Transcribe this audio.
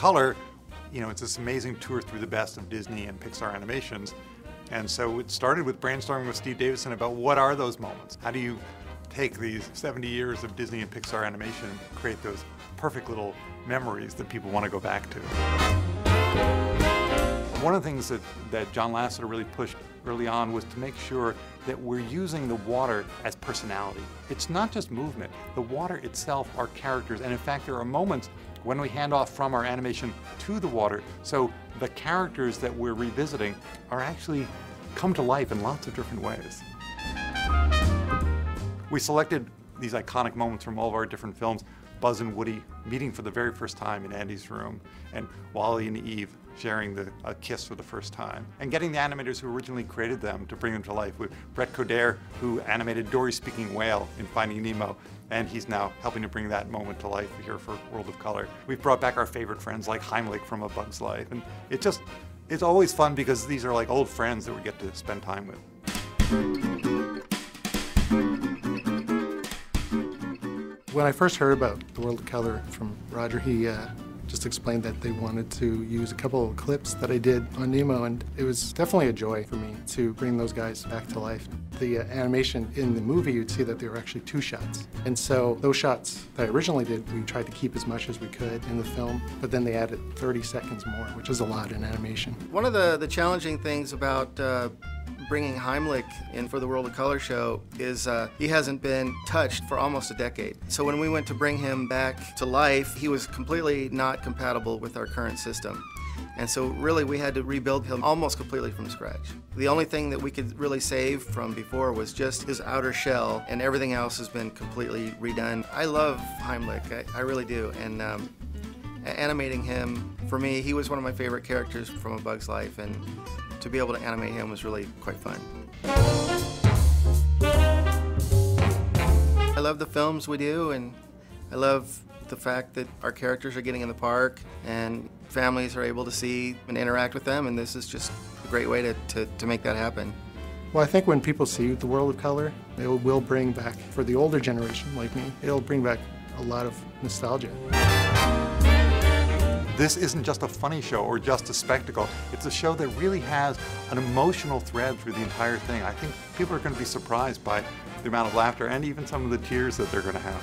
Color, you know, it's this amazing tour through the best of Disney and Pixar animations. And so it started with brainstorming with Steve Davison about what are those moments? How do you take these 70 years of Disney and Pixar animation and create those perfect little memories that people want to go back to? One of the things that John Lasseter really pushed early on was to make sure that we're using the water as personality. It's not just movement. The water itself are characters, and in fact there are moments when we hand off from our animation to the water, so the characters that we're revisiting are actually come to life in lots of different ways. We selected these iconic moments from all of our different films. Buzz and Woody meeting for the very first time in Andy's room, and Wally and Eve sharing a kiss for the first time, and getting the animators who originally created them to bring them to life, with Brett Coderre, who animated Dory's speaking whale in Finding Nemo, and he's now helping to bring that moment to life here for World of Color. We've brought back our favorite friends like Heimlich from A Bug's Life, and it's always fun because these are like old friends that we get to spend time with. When I first heard about the World of Color from Roger, he just explained that they wanted to use a couple of clips that I did on Nemo, and it was definitely a joy for me to bring those guys back to life. The animation in the movie, you'd see that there were actually 2 shots. And so those shots that I originally did, we tried to keep as much as we could in the film, but then they added 30 seconds more, which is a lot in animation. One of the challenging things about bringing Heimlich in for the World of Color show is he hasn't been touched for almost a decade. So when we went to bring him back to life, he was completely not compatible with our current system. And so really we had to rebuild him almost completely from scratch. The only thing that we could really save from before was just his outer shell, and everything else has been completely redone. I love Heimlich, I really do. And animating him, for me, he was one of my favorite characters from A Bug's Life, and to be able to animate him was really quite fun. I love the films we do, and I love the fact that our characters are getting in the park and families are able to see and interact with them, and this is just a great way to make that happen. Well, I think when people see the World of Color, it will bring back, for the older generation like me, it'll bring back a lot of nostalgia. This isn't just a funny show or just a spectacle. It's a show that really has an emotional thread through the entire thing. I think people are going to be surprised by the amount of laughter and even some of the tears that they're going to have.